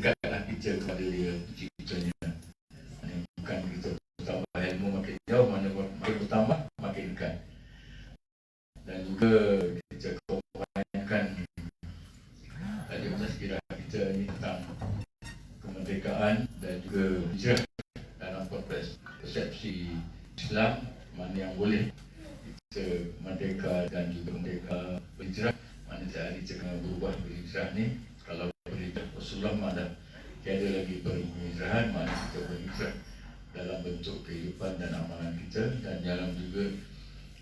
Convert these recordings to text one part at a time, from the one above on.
dekatlah kita kepada dia ciptanya. Bukan kita bertambah ilmu makin jauh, mana makin bertambah makin dekat. Dan juga kita kebanyakan tadi tazkirah kita ni tentang kemerdekaan dan juga hijrah dalam persepsi Islam, mana yang boleh kita merdeka dan juga merdeka berhijrah, mana sehari kita kena berubah berhijrah ni. Kalau berhijrah Rasulullah mana tiada lagi berhijrahan, mana kita berhijrah dalam bentuk kehidupan dan amalan kita. Dan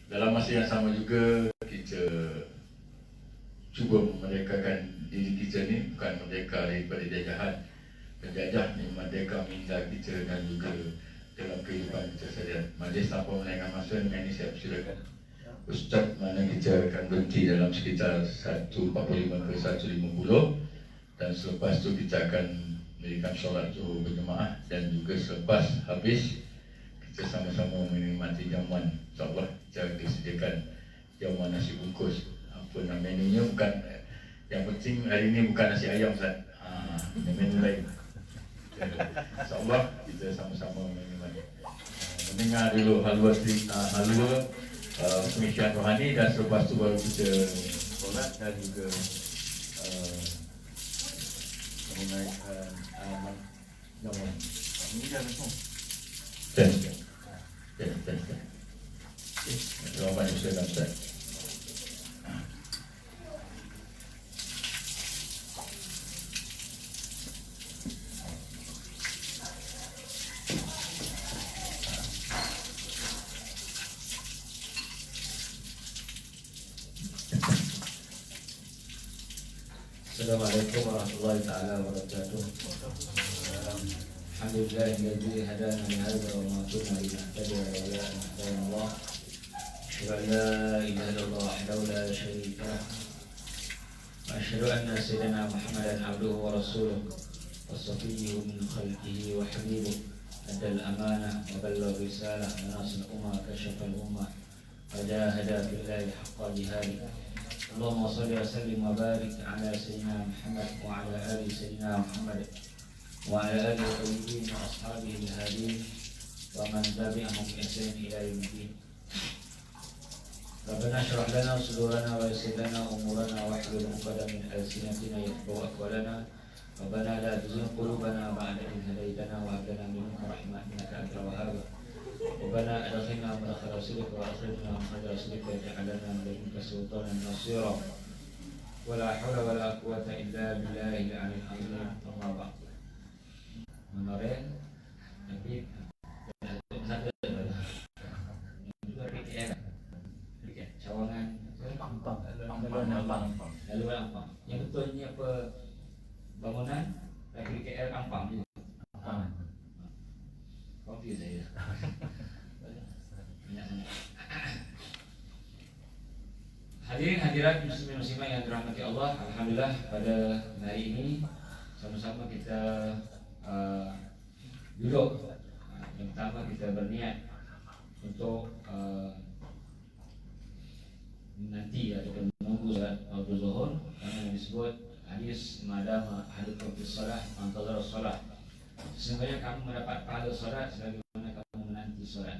dalam masa yang sama juga kita cuba memerdekakan diri kita ni, bukan merdeka daripada jajahan penjajah ni, merdeka minda kita dan juga dalam kehidupan kita saja. Majlis tanpa menaikkan masa, dengan ini saya persilakan Ustaz, mana kita akan berhenti dalam sekitar 1.45 ke 1.50, dan selepas tu kita akan mendirikan solat zuhur berjemaah, dan juga selepas habis kita sama-sama menikmati jamuan. InsyaAllah kita disediakan jamuan nasi bungkus. Apa nama menunya, bukan yang penting hari ini bukan nasi ayam Ustaz, menu lain. InsyaAllah kita sama-sama menikmati, mendengar dulu halwa pengisian rohani, dan selepas tu baru kita solat dan juga menunaikan jamuan. Ini dah langsung. Tes. Jawapan yang sudah Ustaz. Assalamualaikum warahmatullahi taala wabarakatuh. Alhamdulillahilladzi hadana li hadza wa ma kunna linahtadiya lawla an hadana Allah. Asyhadu an la ilaha illallah wahdahu la syarika lah. Wa asyhadu anna sayyidina Muhammadan abduhu wa rasuluh wa safiyyuhu min khalqihi wa habibuh. Adal amanah wa ballagha risalah wa nasal ummah kashafa al-ummah wa jahada billahi haqqa jihadi. Allahumma salli wa sallim wa barik ala sayyidina Muhammad wa ala ali sayyidina Muhammad wa ala alihi wa sahbihi wa ashabihi al-hadin wa man tabi'ahum bi ihsan ila yaumil. Rabbana shrah lana sudurana wa yassir lana umurana wa hlul 'uqdatam min alsinatina yafqahu aqwalana. Rabbana la tuzigh qulubana ba'da idh hadaytana wa hab lana min ladunka rahmah innaka antal wahhab. Rabbana adkhilna madkhala sidqika wa akhrijna makhraja sidqika waj'alna min ladunka sultanan nasira. Wala haula wala quwwata illa billahil 'aliyyil 'azim. Amma ba'd. Menore tapi satu juga PKR Cawangan Ampang. Yang betulnya apa bangunan PKR Ampang juga. Confuse saya. Hadirin hadirat muslimin muslimah yang dirahmati Allah, alhamdulillah pada hari ini sama-sama kita duduk. Yang pertama kita berniat untuk nanti ataupun menunggu salat waktu zuhur, karena disebut hadis madama ahadukum fi shalah antazara shalah, sesungguhnya kamu mendapat pahala salat sebagaimana kamu menanti salat.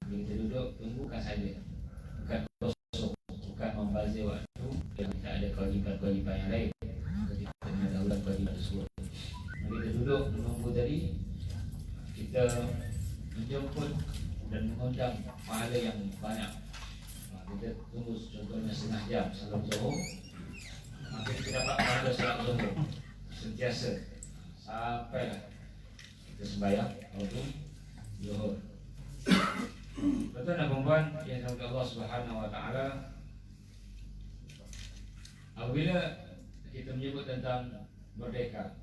Kita duduk tunggukan saja, bukan kosong, bukan membazir waktu yang tidak ada kewajipan-kewajipan yang lain ketika mendahulukan kewajipan tersebut. Kita duduk menunggu tadi, kita menjemput dan mengundang pahala yang banyak. Kita tunggu contohnya setengah jam sebelum zuhur, maka kita dapat pahala salat zuhur sentiasa sampailah kita sembahyang waktu zuhur. Tuan dan puan yang dirahmati Allah Subhanahu wa taala, apabila kita menyebut tentang merdeka,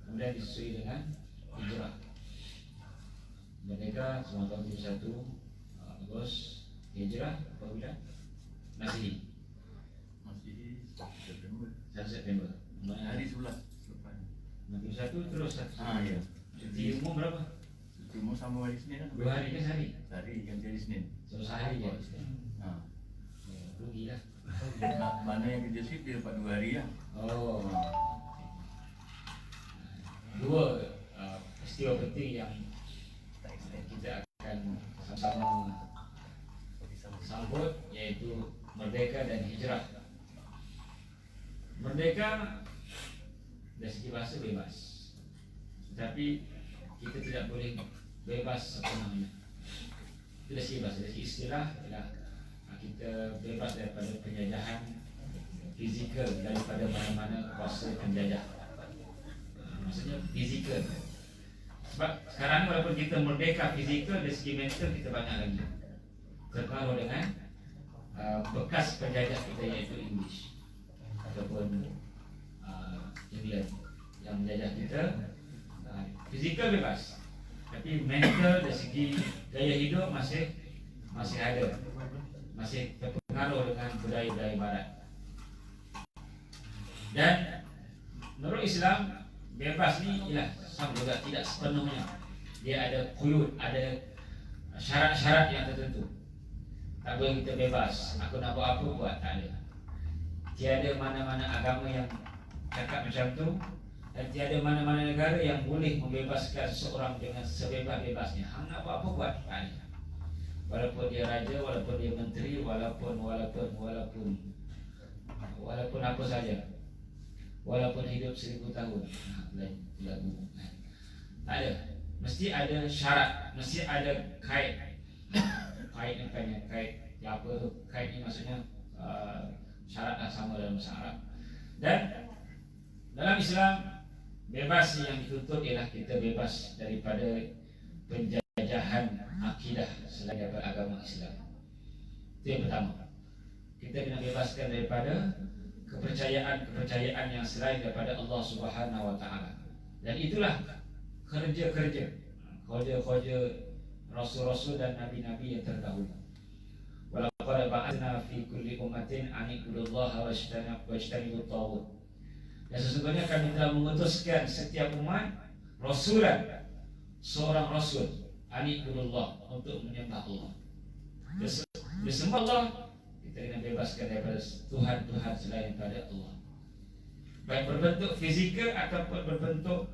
kemudian disusui dengan hijrah. Merdeka 1971 Agustus, hijrah apabila Masihi 1 September. Hari 11 selepas. 91 terus. Ya. Cuti umum berapa? Cuti umum sama hari Senin kan? 2 hari ke sehari? Sehari ganti hari Senin. Sehari je. Rugi lah. Mana yang kerja shift dia dapat 2 hari lah. Oh. dua peristiwa penting yang kita akan sama-sama sambut, yaitu merdeka dan hijrah. Merdeka dari segi bahasa bebas, tetapi kita tidak boleh bebas sepenuhnya. Itu dari segi bahasa. Dari segi istilah ialah kita bebas daripada penjajahan fizikal daripada mana-mana kuasa penjajah. Maksudnya fizikal. Sebab sekarang walaupun kita merdeka fizikal, dari segi mental kita banyak lagi terpengaruh dengan bekas penjajah kita, iaitu English ataupun England yang menjajah kita. Fizikal bebas, tapi mental dari segi gaya hidup masih ada, masih terpengaruh dengan budaya-budaya barat. Dan menurut Islam, bebas ni ialah sama juga, tidak sepenuhnya. Dia ada quyud, ada syarat-syarat yang tertentu. Tak boleh kita bebas, aku nak buat apa buat, tak ada. Tiada mana-mana agama yang cakap macam tu, dan tiada mana-mana negara yang boleh membebaskan seseorang dengan sebebas-bebasnya. Hang nak buat apa buat, tak ada. Walaupun dia raja, walaupun dia menteri, walaupun apa saja, walaupun hidup 1000 tahun, tak ada. Mesti ada syarat, mesti ada kait. Kait apa tu? Kait ni maksudnya syarat dah sama dalam bahasa Arab. Dan dalam Islam, bebas yang dituntut ialah kita bebas daripada penjajahan akidah selain daripada agama Islam. Itu yang pertama. Kita kena bebaskan daripada kepercayaan yang selain daripada Allah Subhanahu Wa Taala. Dan itulah kerja-kerja rasul-rasul dan nabi-nabi yang terdahulu. Walaqad ba'athna fi kulli ummatin an ibudullaha wajtanibut taghut. Dan sesungguhnya kami telah mengutuskan setiap umat seorang rasul an ibudullah, untuk menyembah Allah. Disembah Allah, kita kena bebaskan daripada Tuhan selain daripada Allah, baik berbentuk fizikal ataupun berbentuk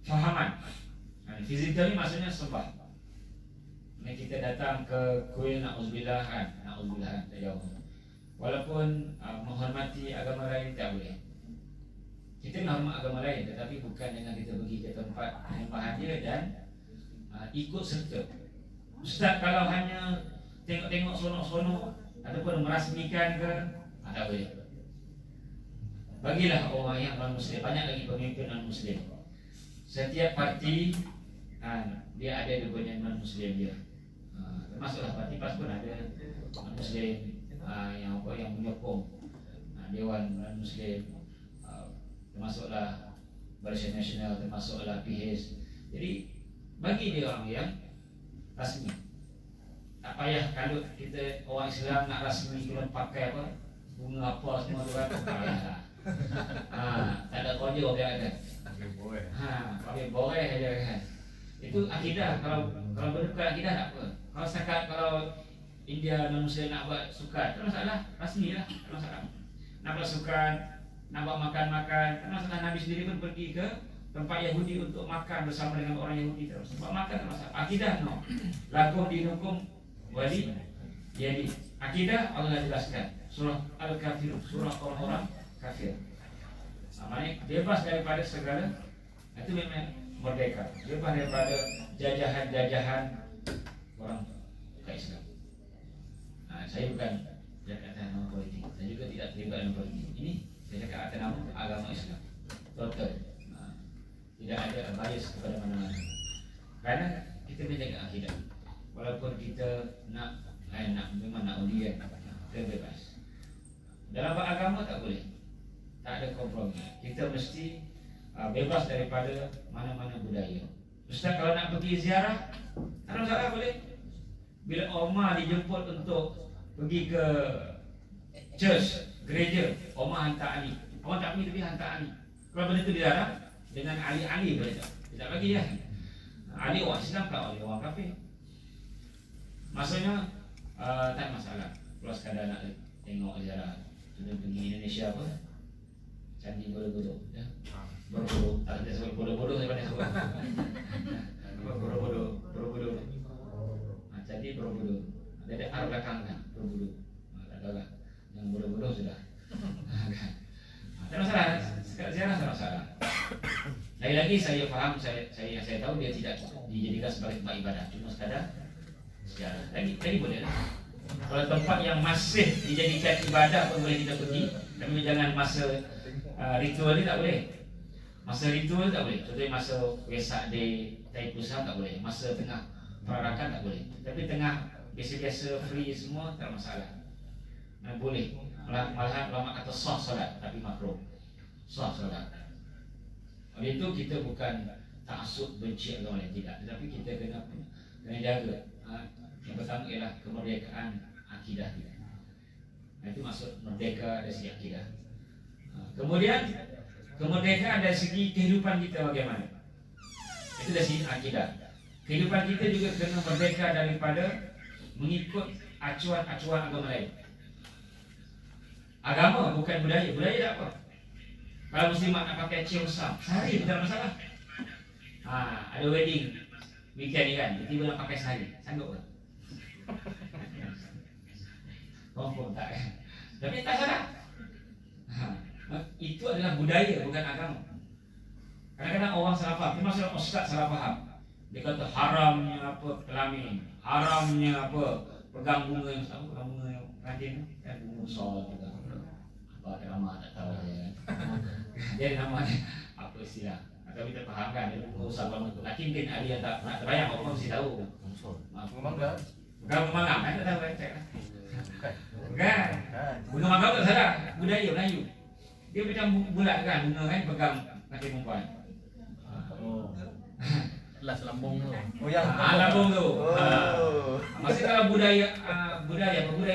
fahaman. Fizikal ni maksudnya sembah. Kita datang ke kuil na'udzubillah, tak jauh. Walaupun menghormati agama lain tak boleh. Kita menghormati agama lain, tetapi bukan dengan kita pergi ke tempat penyembahan dia dan ikut serta. Ustaz kalau hanya tengok-tengok sonok-sonok ataupun merasmikan ke, tak boleh. Bagilah orang yang non-Muslim, banyak lagi pemimpin non-Muslim. Setiap parti dia ada dia punya non-Muslim dia. Termasuklah parti PAS pun ada non-Muslim yang menyokong Dewan non-Muslim, termasuklah Barisan Nasional, termasuklah PHS. Jadi bagi dia orang yang rasmi. Tak payah kalau kita orang Islam nak rasmi kena pakai apa, bunga apa semua tu kan, tak payahlah. Tak ada kerja orang ada. Pakai boreh aja kan. Itu akidah. Kalau berdekat akidah tak apa. Kalau setakat kalau India non-Muslim nak buat sukan, tak masalah, rasmi lah, tak masalah. Nak buat sukan, nak buat makan-makan, tak masalah. Nabi sendiri pun pergi ke tempat Yahudi untuk makan bersama dengan orang Yahudi terus. Buat makan tak masalah. Akidah no. Lakum dinukum wali jadi. Akidah Allah jelaskan. Surah Al-Kafir, surah orang-orang kafir. Maknanya bebas daripada segala, itu memang merdeka. Bebas daripada jajahan-jajahan orang bukan Islam. Saya bukan cakap atas nama politik. Saya juga tidak terlibat dalam politik. Ini saya cakap atas nama agama Islam. Total. Tidak ada bias kepada mana-mana. Kerana kita menjaga akidah. Walaupun kita memang nak ulian, kita bebas. Dalam beragama tak boleh. Tak ada kompromi. Kita mesti bebas daripada mana-mana budaya. Ustaz kalau nak pergi ziarah, tak ada masalah, boleh. Bila Omar dijemput untuk pergi ke church, gereja, Omar hantar Ali. Omar tak pergi tapi hantar Ali. Kalau benda itu dilarang, dengan Ali boleh tak? Tidak bagi ya. Ali orang Islam tak oleh orang kafir. Maksudnya tak ada masalah. Kalau sekadar nak tengok ziarah, sudah pergi Indonesia apa? Candi Borobudur, ya. Borobudur, tak ada sebut Borobudur. Jadi Borobudur. Ada ar belakang kan, Borobudur. Tak tahu lah. Yang bodoh-bodoh sudah. Tak masalah. Sekarang tak masalah. Lagi-lagi saya faham, saya tahu dia tidak dijadikan sebagai tempat ibadah, cuma sekadar sejarah. Lagi boleh lah. Kalau tempat yang masih dijadikan ibadah pun boleh kita pergi, tapi jangan masa ritual ni tak boleh. Masa ritual tak boleh. Contohnya masa Wesak Day, Taipusa tak boleh. Masa tengah perarakan tak boleh. Tapi tengah biasa-biasa free semua tak masalah. Boleh. Malahan ulama kata sah solat tapi makruh. Sah solat. Oleh itu kita bukan taksub benci agama lain, tidak. Tetapi kita kena jaga. Yang pertama ialah kemerdekaan akidah kita. Itu maksud merdeka dari segi akidah. Kemudian kemerdekaan dari segi kehidupan kita bagaimana? Itu dari segi akidah. Kehidupan kita juga kena merdeka daripada mengikut acuan-acuan agama lain. Agama bukan budaya. Budaya tak apa. Kalau muslimat nak pakai cium besar, sehari tak ada masalah. Ada wedding weekend ni kan, tiba-tiba nak pakai sehari, sanggup tak? Confirm tak kan? Tapi tak salah. Itu adalah budaya, bukan agama. Kadang-kadang orang salah faham. Termasuk ustaz salah faham. Dia kata haramnya apa kelamin, haramnya apa pegang bunga yang sama, pegang bunga yang rajin kan, bunga besar juga. Apa nama tak tahu dia kan. Dia namanya apa istilah. Atau kita faham kan, dia bunga besar banget tu. Laki mungkin ada yang tak nak terbayang, orang mesti tahu. Bunga mangga. Bukan bunga mangga, kan tak tahu kan cek. Bukan. Bunga mangga tak salah, budaya Melayu. Dia macam bulat kan, bunga kan pegang laki perempuan. Las lambung tu. Oh yang Lambung tu. Oh. Masih kalau budaya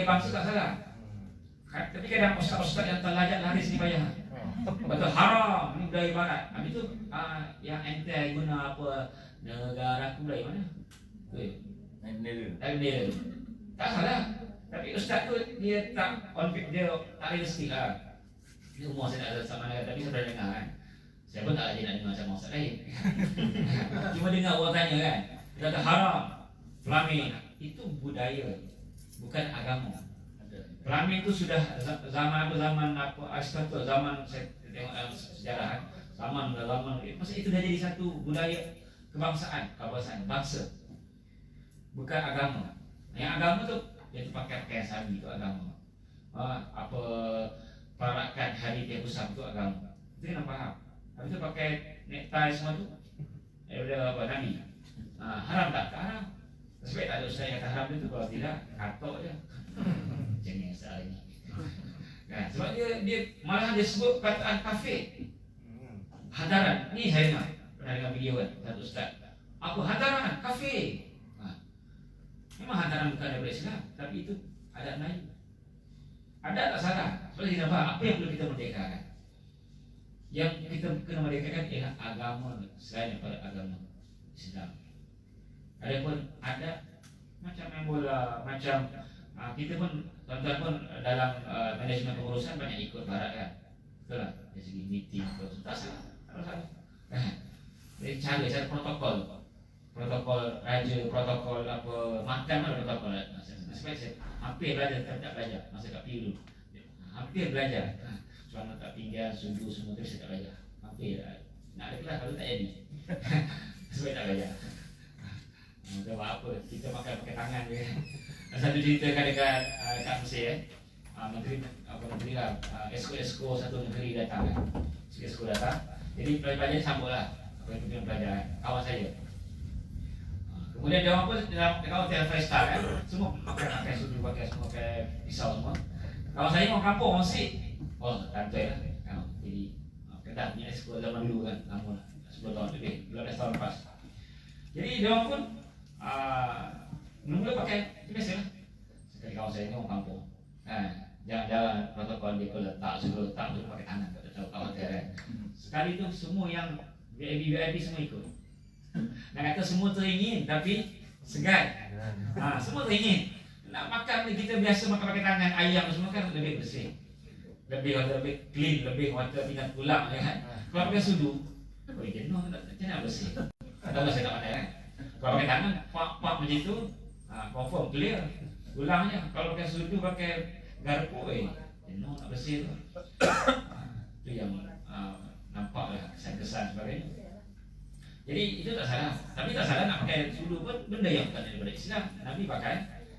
bangsa tak salah. Tapi kadang ustaz-ustaz yang terlajak laris ni payah. Betul haram ni budaya barat. Habis tu yang ente guna apa negara aku budaya mana? Bendera. Tak salah. Tapi ustaz tu dia tak dia tak realistik lah. Ini umur saya tak ada sama dengan, tapi saya pernah dengar kan. Saya pun tak lagi nak dengar macam ustaz lain. Cuma dengar orang tanya kan. Dia kata haram. Pelamin itu budaya, bukan agama. Pelamin itu sudah zaman Aristotle, zaman saya tengok dalam sejarah kan. Zaman masa itu dah jadi satu budaya kebangsaan, bangsa. Bukan agama. Yang agama tu dia tu pakai pakaian sabi itu agama. Apa perakan hari Taipusa itu agama. Itu kena faham. Habis tu pakai necktie semua tu daripada apa Nabi. Haram tak? Tak haram. Sebab tak ada ustaz yang kata haram tu, kalau tidak katok je. Macam ni ustaz ni. Kan? Sebab dia malah dia sebut perkataan kafir. Hantaran. Ni saya dengar. Pernah dengar video kan satu ustaz. Apa hantaran? Kafir. Memang hantaran bukan daripada Islam, tapi itu adat Melayu. Adat tak salah. Sebab kita faham apa yang perlu kita merdekakan. Yang kita kena merdekakan ialah agama selain daripada agama Islam. Adapun adat macam main bola, macam kita pun tuan-tuan pun dalam manajemen pengurusan banyak ikut barat kan. Betul lah. Dari segi meeting tak salah. Tak salah. Dari cara protokol raja, protokol apa makan mana protokol. Sebab saya hampir belajar, tak belajar masa kat PU dulu. Hampir belajar. Selama tak pinggan, sudu semua tu saya tak belajar. Hampir nak ada kelas kalau tak jadi. Sebab tak belajar. Tak apa, kita makan pakai tangan je. Satu cerita kan dekat Mesir menteri lah, esko satu negeri datang kan. Esko datang. Jadi pelajar sambut lah. Apa yang kita belajar kawan saya. Kemudian dia orang pun dalam hotel 5 star kan. Semua pakai sudu, pakai semua, pakai pisau semua. Kawan saya mau kampung, mau sik. Oh, rantai lah. Jadi kedah punya esko zaman dulu kan, lama lah. 10 tahun lebih, 12 tahun lepas. Jadi dia orang pun mula-mula pakai biasa lah. Sekali kawan saya ni orang kampung. Jangan-jangan protokol dia kalau letak suruh pakai tangan, tak tahu kawan saya kan. Sekali tu semua yang VIP semua ikut. Nak kata semua teringin tapi segan. Semua teringin. Nak makan kita biasa makan pakai tangan, ayam semua kan lebih bersih. Lebih clean, lebih water tinggal tulang kan. Kalau pakai sudu, jenuh macam nak bersih. Tahu saya tak pandai kan? Kalau pakai tangan, pak macam itu, confirm clear. Ulangnya, kalau pakai sudu, pakai garpu, jenuh nak bersih tu. Itu yang nampak lah kesan-kesan sebagainya. Jadi itu tak salah. Tapi tak salah nak pakai sudu pun benda yang bukan daripada Islam. Nabi pakai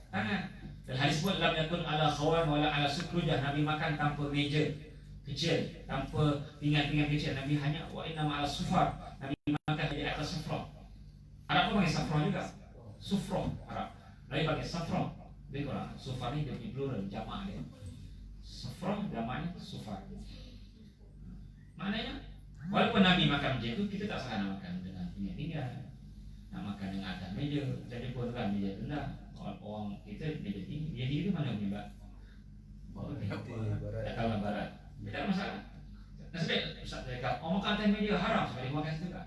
tangan. Dan hadis pun lam yakun ala khawan wala ala sukrujah. Nabi makan tanpa meja kecil, tanpa pinggan-pinggan kecil. Nabi hanya wa inna ma'ala sufar. Nabi makan di atas sufrah. Arab pun pakai safrah juga. Sufrah Arab. Nabi pakai safrah. Lebih kurang sufar ni dia punya plural, jamak dia. Safrah jamaknya sufar. Maknanya walaupun Nabi makan macam itu, kita tak salah nak makan dengan pinggan-pinggan, nak makan dengan atas meja. Jadi pun kan meja rendah. Orang kita meja tinggi. Meja tinggi itu mana punya Mbak? Tak tahu lah barat. Tak ada masalah. Nasib Ustaz cakap, orang makan atas meja haram, sebab dia makan situ tak?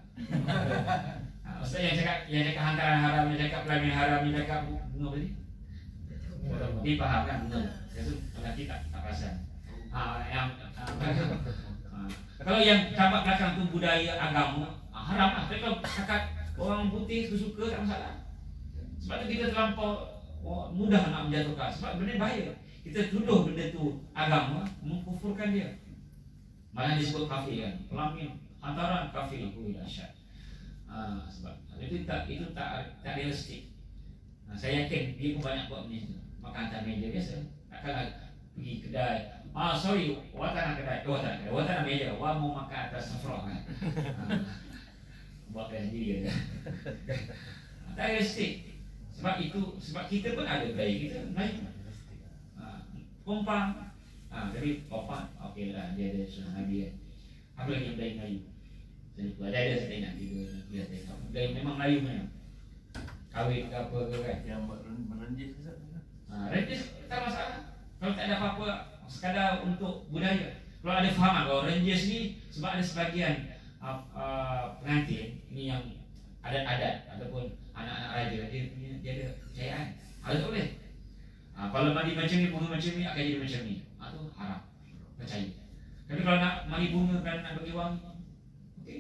Ustaz yang cakap hantaran haram, yang cakap pelanggan haram, yang cakap bunga apa ni? Dia faham kan bunga. Itu nanti tak perasan. Kalau yang tampak belakang tu budaya agama, haram lah. Tapi kalau cakap orang putih suka tak masalah. Sebab tu kita terlampau mudah nak menjatuhkan. Sebab benda bahaya. Kita tuduh benda tu agama, mengkufurkan dia. Malah disebut kafir kan. Pelamin hantaran kafir. Dahsyat. Sebab itu tak realistik. Saya yakin dia pun banyak buat benda tu. Makan atas meja biasa. Takkanlah pergi kedai. Sorry, awak tak nak kedai. Awak tak nak kedai. Awak tak nak meja. Awak mau makan atas safrah kan. Buatkan sendiri kan. Tak realistik. Sebab kita pun ada budaya kita. Melayu. Kompang. Tapi kompang, okey lah. Dia ada sunnah Nabi kan. Apa lagi budaya Melayu? Ada saya ingat dia tengok. Budaya memang Melayu punya. Kahwin ke apa ke kan. Yang merenjis ke Ustaz? Renjis tak masalah. Kalau tak ada apa-apa, sekadar untuk budaya. Kalau ada fahaman bahawa renjis ni sebab ada sebahagian pengantin ni yang adat-adat ataupun anak-anak raja, dia ada kepercayaan. Ada tak boleh. Kalau mandi macam ni, bunga macam ni akan jadi macam ni. Itu haram. Percaya. Tapi kalau nak mandi bunga kerana nak bagi wang, okey.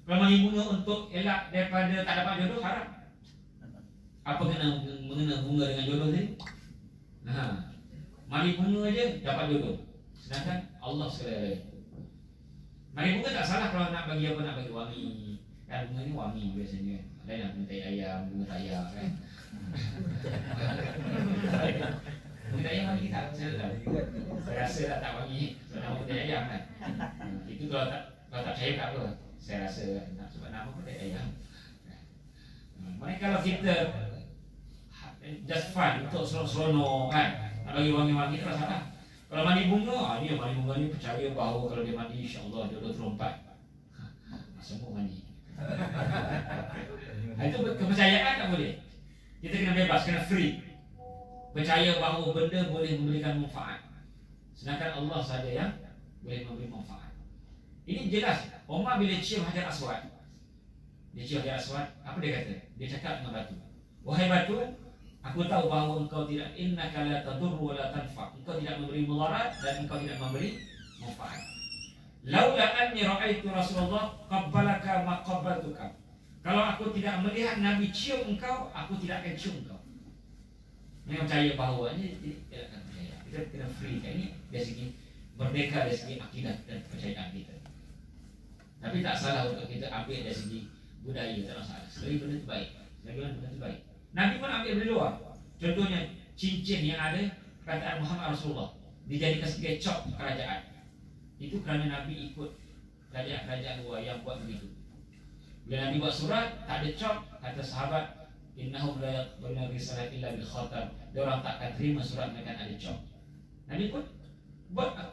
Kalau mandi bunga untuk elak daripada tak dapat jodoh, haram. Apa kena mengena bunga dengan jodoh tadi? Mandi bunga aja dapat jodoh. Sedangkan Allah sekalian. Mandi bunga tak salah kalau nak bagi apa, nak bagi wangi. Kan bunga ni wangi biasanya. Lain nak bunga tai ayam, bunga tayak kan. Bunga tai ayam wangi tak? Saya rasa tak wangi. Sebab nama bunga tai ayam kan. Itu kalau tak percaya tak apa. Saya rasa sebab nama bunga tai ayam. Mereka kalau kita just fun untuk seronok kan, nak bagi wangi-wangi tak salah. Kalau mandi bunga, dia mandi bunga ni percaya bahawa kalau dia mandi insya-Allah jodoh terlompat. Semua mandi. Itu kepercayaan tak boleh. Kita kena bebas, kena free. Percaya bahawa benda boleh memberikan manfaat. Sedangkan Allah saja yang boleh memberi manfaat. Ini jelas. Umar bila cium Hajar Aswad, dia cium Hajar Aswad, apa dia kata? Dia cakap dengan batu, wahai batu, aku tahu bahawa engkau tidak, innaka la tadur wa la tanfa. Engkau tidak memberi mudarat dan engkau tidak memberi manfaat. Laula anni ra'aitu Rasulullah qabbalaka ma qabbaltuka. Kalau aku tidak melihat Nabi cium engkau, aku tidak akan cium engkau. Yang percaya bahawa ini tidak akan percaya. Kita kena free. Ini dari segi merdeka, dari segi akidah dan kepercayaan kita. Tapi tak salah untuk kita ambil dari segi budaya, tak masalah. Sekali benda itu baik. Sekali benda itu baik. Nabi pun ambil dari luar. Contohnya cincin yang ada perkataan Muhammad Rasulullah dijadikan sebagai cop kerajaan. Itu kerana Nabi ikut kerajaan-kerajaan luar yang buat begitu. Bila Nabi buat surat tak ada cop, kata sahabat, innahum la yaqbaluna risalah illa bil khatam. Dia orang tak akan terima surat mereka ada cop. Nabi pun buatkan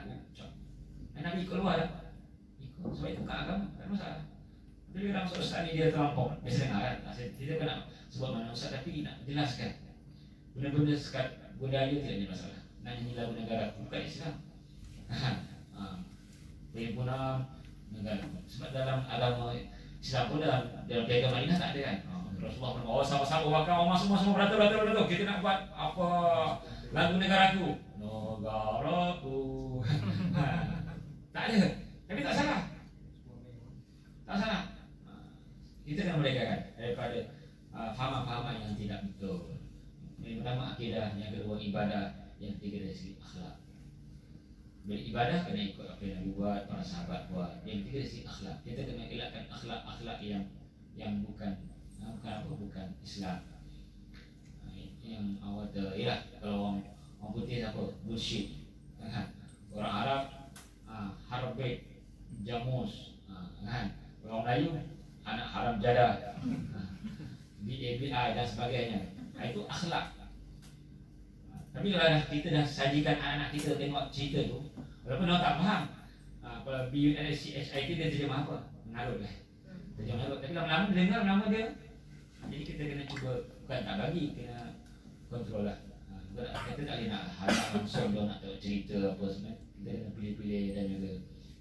aku cop. Dan Nabi ikut luar dah. Ikut sebab itu bukan agama, tak masalah. Tapi dalam ustaz ni dia terlampau. Biasa dengar kan. Kita kena sebut mana ustaz tapi nak jelaskan. Benda-benda sekat budaya tidak ada masalah. Nak nyanyi lagu negara bukan Islam. Perhimpunan negara. Sebab dalam agama Islam pun dalam piagam Madinah tak ada kan. Rasulullah pun sama-sama bakal orang semua beratur. Kita nak buat apa lagu negaraku. Negaraku. Tak ada. Tapi tak salah. Tak salah. Kita kena merdekakan daripada faham-fahaman yang tidak betul. Yang pertama akidah, yang kedua ibadah, yang ketiga dari segi akhlak. Beribadah kena ikut apa yang Nabi buat, para sahabat buat. Yang ketiga dari segi akhlak. Kita kena elakkan akhlak-akhlak yang bukan Islam. Yang awal ialah kalau orang putih apa? Bullshit. Orang Arab harbit, jamus, kan? Orang Melayu anak haram jadah, BABI dan sebagainya. Itu akhlak. Tapi kalau kita dah sajikan anak-anak kita tengok cerita tu, walaupun dia tak faham, kalau BUNSCHIT dia terjemah apa? Mengarut lah. Terjemah mengarut. Tapi lama-lama dia dengar nama dia. Jadi kita kena cuba, bukan tak bagi, kena kontrol lah. Kita tak boleh nak halang langsung dia nak tengok cerita apa semua. Kita kena pilih-pilih dan juga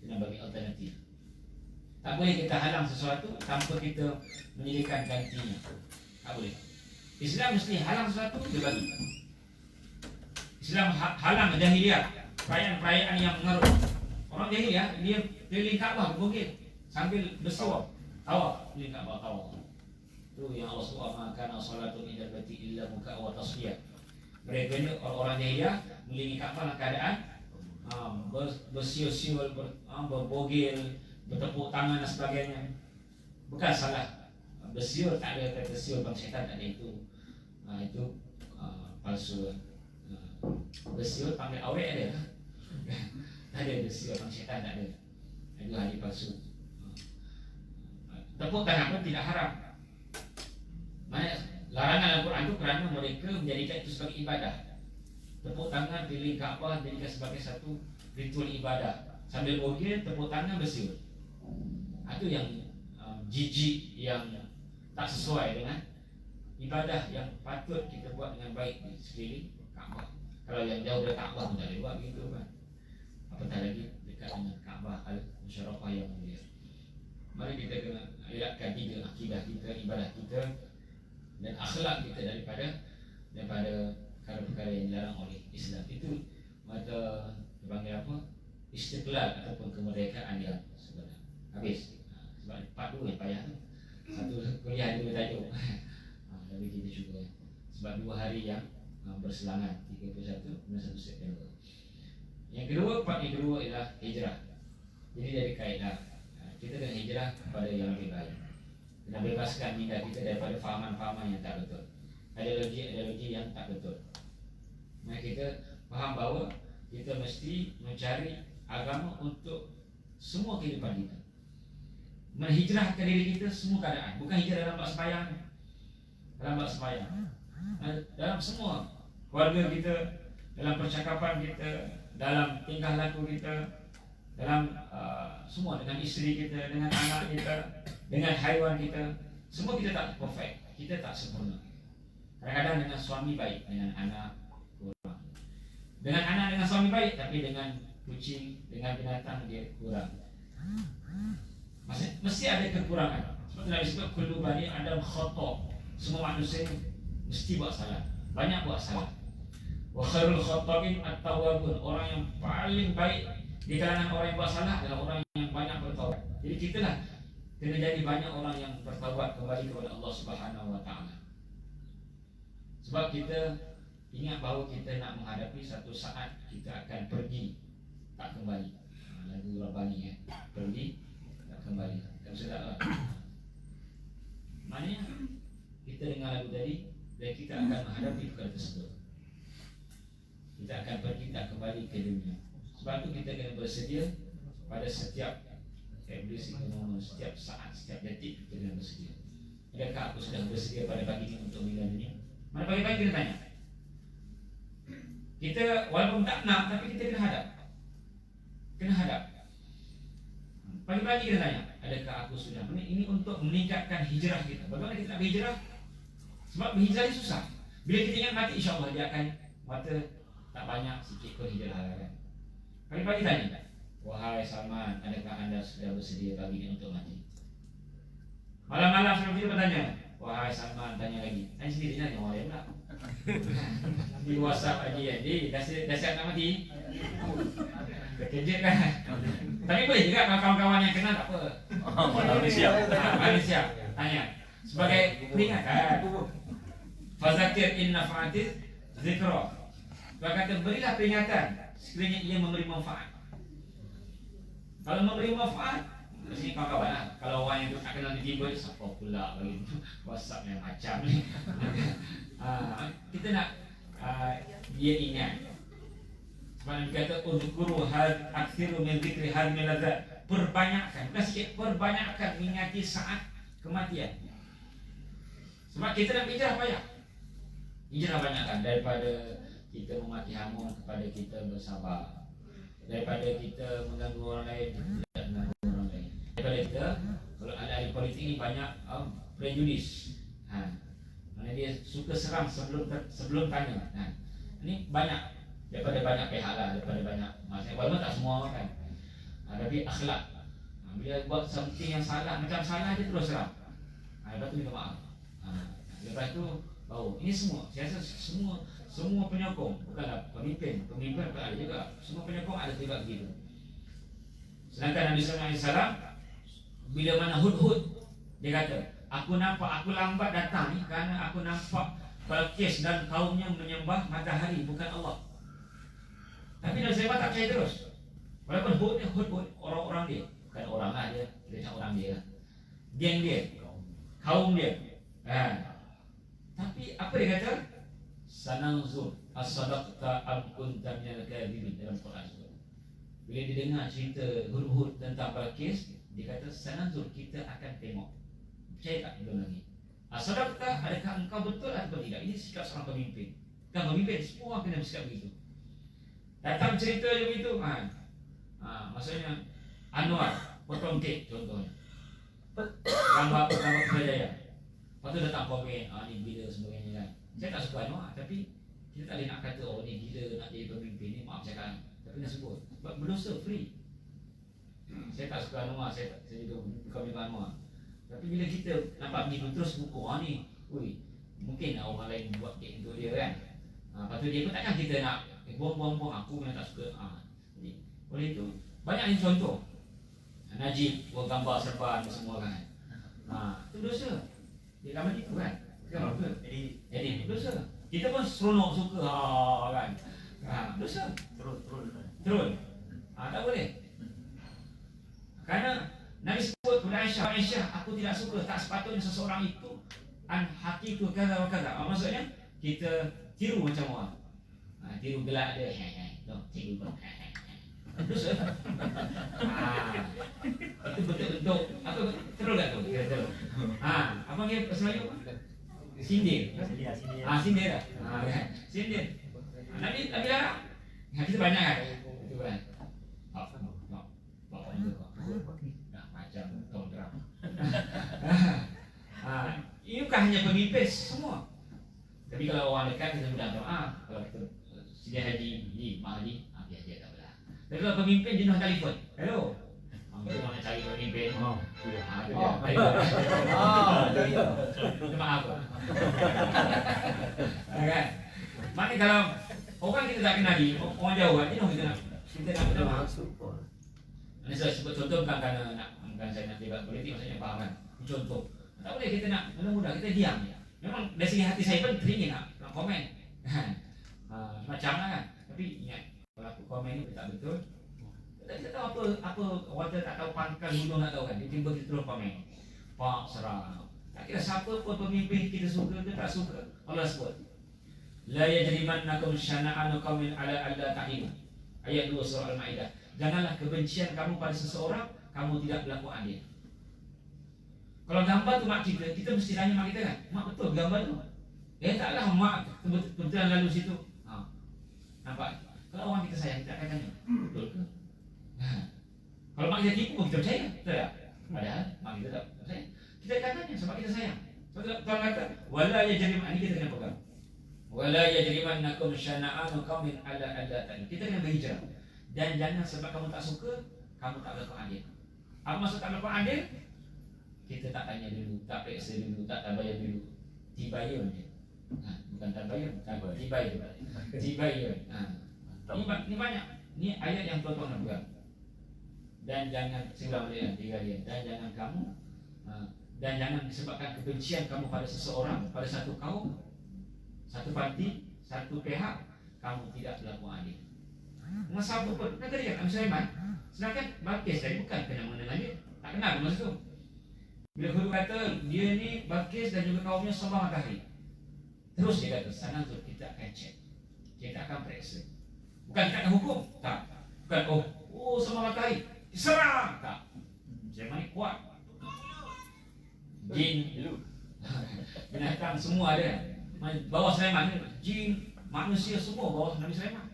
kena bagi alternatif. Tak boleh kita halang sesuatu tanpa kita menyediakan gantinya. Tak boleh. Islam mesti halang sesuatu, dia bagi. Islam halang jahiliah, perayaan-perayaan yang mengarut. Orang jahiliah, dia keliling Kaabah berbogel sambil bersuara tawaf, keliling Kaabah tawaf. Itu yang Allah SWT mengatakan salatun indal baiti illa muka wa tasbih. Mereka ni orang jahiliah melilingi Kaabah dalam keadaan bersiul-siul, berbogel, bertepuk tangan dan sebagainya. Bukan salah. Bersiul tak ada kata siul bang syaitan, tak ada itu. Itu palsu. Bersiul panggil awet ada. Tak ada bersiul bang syaitan, tak ada. Itu hadis palsu. Tepuk tangan pun tidak haram. Mana larangan Al-Quran itu kerana mereka menjadikan itu sebagai ibadah. Tepuk tangan pilih Kaabah jadikan sebagai satu ritual ibadah. Sambil bogel, tepuk tangan, bersiul. Itu yang jijik, yang tak sesuai dengan ibadah yang patut kita buat dengan baik di sekeliling Kaabah. Kalau yang jauh dari Kaabah pun tak boleh buat begitu kan. Apatah lagi dekat dengan Kaabah al-Musharrafah yang mulia. Mari kita kena elakkan tiga akidah kita, ibadah kita dan akhlak kita daripada perkara-perkara yang dilarang oleh Islam. Itu mata dipanggil apa? Istiqlal ataupun kemerdekaan yang sebenar. Habis. Sebab part 2 yang payah tu. Satu kuliah 2 tajuk. Tapi kita cuba. Sebab 2 hari yang berselangan, 31 dan 1 September. Yang kedua, part yang kedua ialah hijrah. Jadi dari kaedah kita kena hijrah kepada yang lebih baik. Kena bebaskan minda kita daripada fahaman-fahaman yang tak betul, ideologi yang tak betul. Maka kita faham bahawa kita mesti mencari agama untuk semua kehidupan kita. Menghijrahkan diri kita semua keadaan. Bukan hijrah dalam bab sembahyang, dalam semua keluarga kita, dalam percakapan kita, dalam tingkah laku kita, dalam semua, dengan isteri kita, dengan anak kita, dengan haiwan kita. Semua kita tak perfect, kita tak sempurna. Kadang-kadang dengan suami baik, dengan anak kurang. Dengan anak dengan suami baik, tapi dengan kucing, dengan binatang dia kurang. Mesti ada kekurangan. Sebab Nabi sebut kullu bani Adam khata'. Semua manusia mesti buat salah, banyak buat salah. Wa khairul khata'in at-tawwabun. Orang yang paling baik di kalangan orang yang buat salah adalah orang yang banyak bertaubat. Jadi kita lah kena jadi banyak orang yang bertaubat kembali kepada Allah Subhanahu wa taala. Sebab kita ingat bahawa kita nak menghadapi satu saat kita akan pergi tak kembali. Lagu Rabbani pergi tak kembali. Tak sedap lah. Maknanya kita dengar lagu tadi dan kita akan menghadapi perkara tersebut. Kita akan pergi tak kembali ke dunia. Sebab itu kita kena bersedia pada setiap momen, setiap saat, setiap detik kita kena bersedia. Adakah aku sudah bersedia pada pagi ini untuk meninggal dunia? Mana pagi-pagi kita tanya. Kita walaupun tak nak, tapi kita kena hadap. Kena hadap. Pagi-pagi kita tanya, adakah aku sudah? Ini untuk meningkatkan hijrah kita. Bagaimana kita nak berhijrah? Sebab berhijrah ini susah. Bila kita ingat mati, insyaAllah dia akan mata tak banyak, sikit pun hijrah kan. Pagi-pagi tanya, wahai Salman, adakah anda sudah bersedia pagi ini untuk mati? Malam-malam sebelum tidur bertanya, wahai Salman, tanya lagi. Tanya sendiri, tanya orang lain pula. Di WhatsApp lagi, dah siap nak mati? Terkejut kan? Tapi boleh juga kalau kawan-kawan yang kenal tak apa. Malam ni siap. Malam ni siap. Hanya sebagai peringatan. Fazakir in nafa'atiz zikra. Maka kata berilah peringatan sekiranya ia memberi manfaat. Kalau memberi manfaat, mesti kawan-kawan lah. Kalau orang yang tak kenal tiba-tiba, siapa pula bagi WhatsApp yang macam ni. Kita nak dia ingat. Sebab Nabi kata uzkuru hal akthiru min zikri hal min ladzat. Perbanyakkan, bukan sikit, perbanyakkan mengingati saat kematian. Sebab kita nak hijrah payah. Hijrah banyakkan daripada kita memaki hamun kepada kita bersabar. Daripada kita mengganggu orang lain, tidak mengganggu orang lain. Daripada kita, kalau ada ahli politik ni banyak prejudis. Mana dia suka serang sebelum tanya. Ini banyak daripada banyak pihak lah, daripada banyak maksudnya walaupun tak semua kan. Tapi akhlak. Bila buat something yang salah, macam salah dia terus serang. Lepas tu minta maaf. Lepas tu baru ini semua, saya rasa semua penyokong, bukanlah pemimpin bukan ada juga. Semua penyokong ada juga begitu. Sedangkan Nabi sallallahu alaihi wasallam bila mana Hud-Hud, dia kata, aku lambat datang ni kerana aku nampak Balqis dan kaumnya menyembah matahari bukan Allah. Tapi Nabi sallallahu tak percaya terus. Walaupun Hud orang-orang dia, bukan orang lah dia, kita orang dia lah. Geng dia, kaum dia. Tapi apa dia kata? Sananzur as-sadaqta am kunta minal kadhibin dalam Quran. Bila dia dengar cerita Hud-Hud tentang Balqis, dia kata sananzur, kita akan tengok. Percaya tak belum lagi? As-sadaqta, adakah engkau betul atau tidak? Ini sikap seorang pemimpin. Kan pemimpin semua kena bersikap begitu. Datang cerita je begitu. Maksudnya Anwar potong kek contohnya. Gambar Putrajaya. Lepas tu datang komen, ni gila sebagainya kan. Saya tak suka Anwar, tapi kita tak boleh nak kata, oh ni gila nak jadi pemimpin ni, maaf cakap. Tapi nak sebut, sebab berdosa, free. Saya tak suka Anwar, saya juga bukan dengan Anwar. Tapi bila kita nampak begitu terus buku, ni, mungkin orang lain buat kek untuk dia kan. Lepas tu dia pun takkan kita nak, buang-buang aku memang tak suka. Jadi, oleh itu, banyak yang contoh. Najib buat gambar serban semua kan. Itu dosa. Dia gambar itu kan. Kan apa? Jadi dosa. Kita pun seronok suka kan. Dosa. Terus. Tak boleh. Kerana Nabi sebut kepada Aisyah, aku tidak suka, tak sepatutnya seseorang itu hakiku kaza wa kaza. Maksudnya kita tiru macam orang. Tiru gelak dia. Tiru gelak. Dosa. Itu bentuk apa terus tak tu? Apa panggil bahasa Melayu? Sindir. Sindir lah. Sindir. Nabi larang. Kita banyak kan? Itu kan. Bapak ni tak macam tong drum. Ini bukan hanya pemimpin semua. Tapi kalau orang dekat kita mudah doa. Kalau kita sedia haji, mak haji, biar tak belah. Tapi kalau pemimpin jenuh telefon. Hello. Kita nak cari pemimpin. Terima apa? Kan? Maknanya kalau orang kita tak kenali, orang jauh kan, kita nak berdoa. Ini saya sebut contoh bukan saya nak debat politik, maksudnya faham kan? Contoh. Tak boleh kita nak mudah-mudah, kita diam. Memang dari segi hati saya pun teringin nak komen. Macam lah kan. Tapi ingat, kalau aku komen ni tak betul, kita tahu apa orang tak tahu pangkal hulu nak tahu kan. Dia tiba kita terus komen. Pak serang. Tak kira siapa pun pemimpin kita suka ke tak suka. Allah sebut. La yajrimannakum syana'anu qaumin ala alla ta'dilu. Ayat 2 surah Al-Maidah. Janganlah kebencian kamu pada seseorang kamu tidak berlaku adil. Kalau gambar tu mak kita mesti tanya mak kita kan. Mak betul gambar tu? Taklah mak kebetulan lalu situ. Nampak? Kalau orang kita sayang kita akan tanya, betul ke? Kalau mak kita tipu kita percaya, betul tak? Padahal mak kita tak percaya. Kita akan tanya sebab kita sayang. Sebab Tuhan kata, wala yajriman, ini kita kena pegang. Wala yajrimannakum syana'anu qaumin ala alla ta'dilu. Kita kena berhijrah. Dan jangan sebab kamu tak suka, kamu tak berlaku adil. Apa maksud tak berlaku adil? Kita tak tanya dulu, tak periksa dulu, tak tabayun dulu. Tibayun je. Bukan tabayun, tibayun. Tibayun. Ini banyak. Ini ayat yang tuan-tuan nak pegang. Dan jangan segala dia, dan jangan kamu Dan jangan disebabkan kebencian kamu pada seseorang, pada satu kaum, satu parti, satu pihak, kamu tidak berlaku adil. Masa apa pun, kata dia Nabi Sulaiman, sedangkan Balqis tadi bukan kena mengenal dia, tak kenal masa tu. Bila guru kata dia ni Balqis dan juga kaumnya sembah matahari, terus dia kata sana tu kita akan cek, kita akan periksa. Bukan kita akan hukum, tak. Bukan sembah matahari, diserang, tak. Sulaiman ni kuat. Jin, binatang semua ada. Bawah Sulaiman ni, jin, manusia semua bawah Nabi Sulaiman.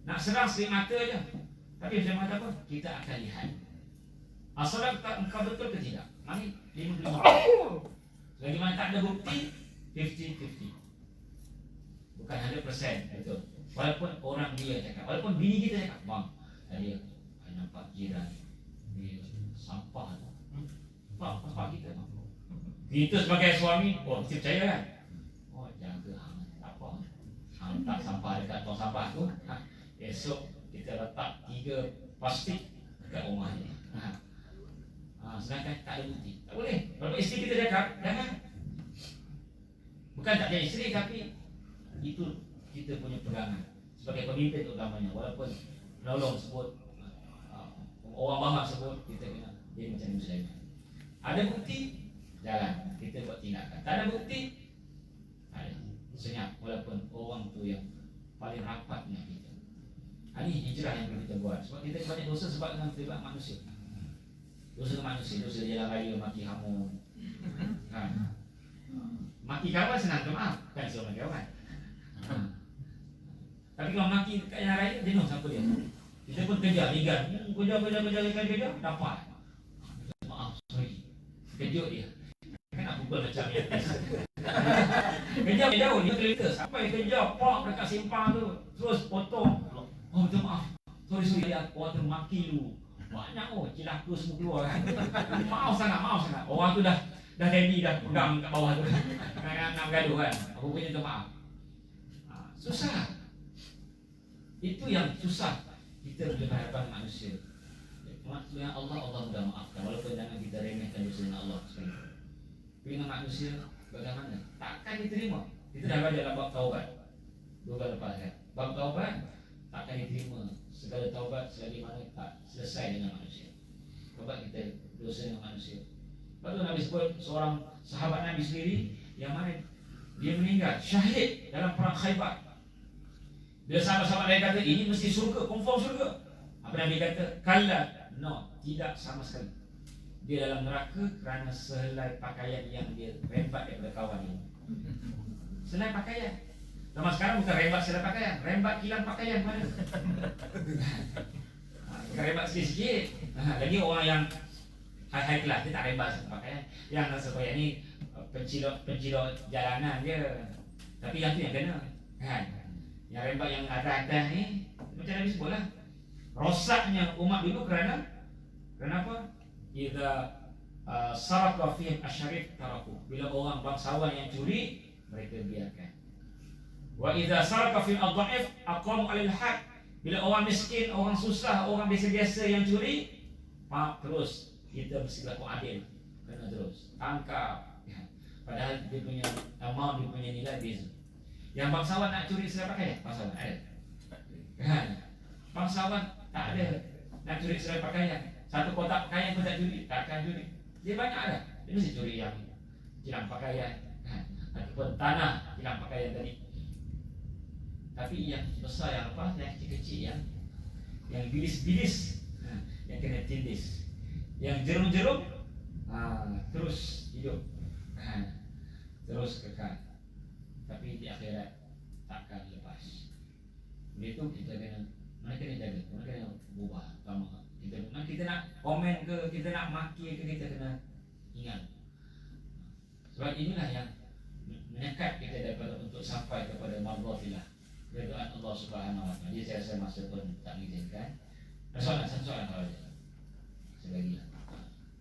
Nak serang sering mata je. Tapi Sulaiman kata apa? Kita akan lihat. Asalnya engkau betul ke tidak? Mari 50-50. Selagi mana tak ada bukti, 50-50. Bukan 100% betul. Walaupun orang dia cakap, walaupun bini kita cakap, bang, tadi saya nampak jiran dia sampah tu. Nampak kita bang. Kita sebagai suami, mesti percaya kan? Jaga tak apa. Hantar sampah dekat tong sampah tu. Esok kita letak 3 plastik dekat rumah ni. Sedangkan tak ada bukti. Tak boleh. Kalau isteri kita cakap, jangan. Bukan tak jadi isteri, tapi itu kita punya pegangan sebagai pemimpin utamanya. Walaupun penolong sebut, orang bahat sebut, kita kena dia macam Nabi Sulaiman. Ada bukti, jalan. Kita buat tindakan. Tak ada bukti, ada. Senyap. Walaupun orang tu yang paling rapat dengan kita. Ini hijrah yang perlu kita buat. Sebab kita banyak dosa sebab dengan terlibat manusia. Dosa manusia, dosa jalan raya, maki hamun. Kan? Maki kawan senang tu maaf, kan suruh maki kawan. Tapi kalau maki kat jalan raya, jenuh siapa dia. Kita pun kejar, ligan. Kejar, dapat. Maaf, sorry. Kejut dia. Kan nak pukul macam ni. Kejar jauh, dia kereta. Sampai kejar, park dekat simpang tu. Terus potong. Minta maaf. Sorry, orang tu maki lu. Banyak cilaka semua keluar kan. Maaf sangat. Orang tu dah ready dah pegang kat bawah tu. Nak bergaduh kan. Aku punya minta maaf. Susah. Itu yang susah. Kita boleh berhadapan manusia. Maksudnya Allah mudah maafkan. Walaupun jangan kita remehkan dosa dengan Allah sekali. Tapi dengan manusia bagaimana? Takkan diterima. Kita dah baca dalam bab taubat. 2 kali lepas kan. Bab taubat takkan diterima segala taubat selagi mana tak selesai dengan manusia. Taubat kita dosa dengan manusia. Lepas tu Nabi sebut seorang sahabat Nabi sendiri yang mana dia meninggal syahid dalam perang Khaybar. Bila sahabat-sahabat lain kata ini mesti surga, confirm surga. Apa Nabi kata? Kalla, no, tidak sama sekali. Dia dalam neraka kerana sehelai pakaian yang dia rembat daripada kawan dia. Selai pakaian. Zaman sekarang bukan rembat selai pakaian, rembat kilang pakaian mana? Bukan rembat sikit-sikit. Lagi orang yang high kelas dia tak rembat selai pakaian. Yang supaya ni pencilok jalanan dia. Tapi yang tu yang kena, kan? Yang rembat yang atas-atas ni macam Nabi sebut lah. Rosaknya umat dulu kerana apa? Idza saraka fihim asyarif taraku. Bila orang bangsawan yang curi, mereka biarkan. Wa idza saraka fil adhaif aqamu 'alal haq. Bila orang miskin, orang susah, orang biasa-biasa yang curi, terus kita mesti berlaku adil. Kena terus tangkap. Padahal dia punya amount, dia punya nilai beza. Yang bangsawan nak curi selai pakaian, bangsawan ada. Kan? Bangsawan tak ada nak curi selai pakaian. Satu kotak pakaian pun tak curi, tak akan curi. Dia banyak ada. Dia mesti curi yang kilang pakaian, kan? Ataupun tanah kilang pakaian tadi. Tapi yang besar yang apa? Yang kecil-kecil yang bilis-bilis, yang kena tindis. Yang jerum-jerum terus hidup. Terus kekal. Tapi di akhirat takkan lepas. Begitu kita kena jaga, kita kena berubah. Kita nak komen ke, kita nak maki ke, kita kena ingat. Sebab inilah yang menyekat kita daripada untuk sampai kepada mardhatillah, keridhaan Allah Subhanahu wa taala. Jadi saya rasa masa pun tak mengizinkan. Satu soalan kalau ada. Sebagi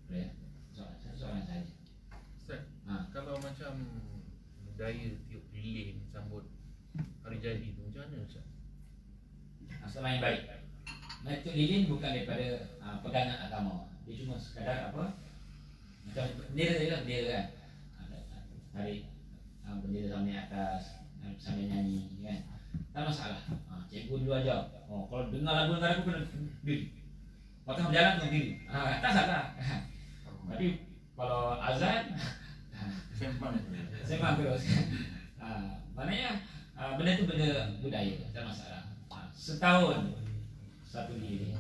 boleh. Soalan saja. Ustaz, kalau macam budaya tiup lilin sambut hari jadi tu macam mana Ustaz? Masalah yang baik. Tiup lilin bukan daripada pegangan agama. Dia cuma sekadar apa? Macam bendera tadi lah, bendera kan. Tarik bendera sampai atas, sambil nyanyi kan. Tak masalah. Cikgu dulu ajar. Kalau dengar lagu negara aku kena diri. Waktu berjalan kena diri. Tak salah. Tapi kalau azan sembang terus. Maknanya benda itu benda budaya, tak masalah. Setahun satu diri,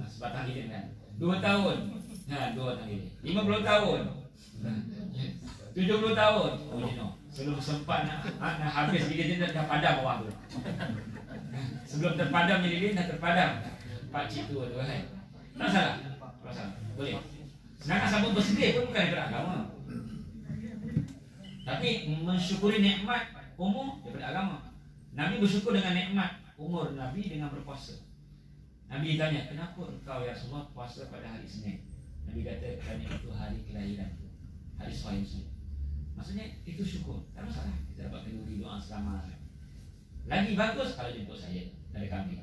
sebatang lilin kan. 2 tahun, 2 batang lilin. 50 tahun, 70 tahun. Oh, you know, sebelum sempat nak habis lilin dah padam orang tu. Sebelum terpadam lilin dah terpadam. Pak cik tu kan. Tak salah. Boleh. Sedangkan sambut bersedih pun bukan daripada agama. Tapi mensyukuri nikmat umur daripada agama. Nabi bersyukur dengan nikmat umur Nabi dengan berpuasa. Nabi ditanya, kenapa engkau ya Rasulullah puasa pada hari Senin? Nabi kata, kerana itu hari kelahiran, hari Sahih Muslim. Maksudnya itu syukur. Tak masalah. Kita dapat kenduri doa selamat. Lagi bagus kalau jemput saya dari kami.